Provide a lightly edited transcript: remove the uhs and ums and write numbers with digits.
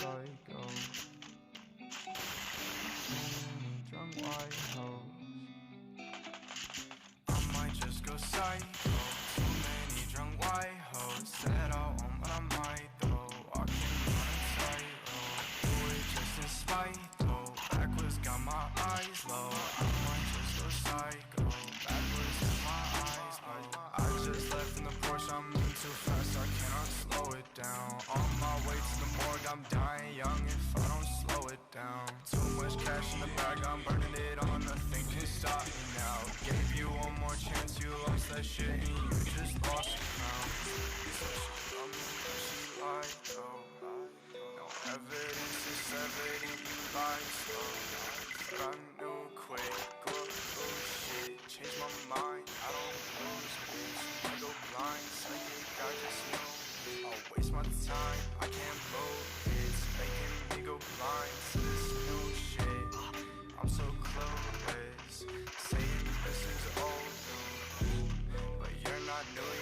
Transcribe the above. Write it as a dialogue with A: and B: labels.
A: psycho. Too many drunk white hoes. I might just go psycho. Too many drunk white hoes. Said I won't, but I might though. Walking on a tightrope. Do it just in spite though. Backwards got my eyes low. I might just go psycho. Backwards got my eyes low. I just left in the Porsche, I'm moving too fast, I cannot slow it down. On my way to the morgue, I'm dying young if I don't slow it down. Too much cash in the bag, I'm burning it all, nothing can stop me now. Gave you one more chance, you lost that shit and you just lost your crown. She lied though. No evidence is evident, you lied so. But I knew quick, shit, change my mind, I don't lose, bitch. I go blind, psychic, I just know I'll waste my time, I can't move, it's making me go blind to this new shit. I'm so clueless, saying this is old news, but you're not new,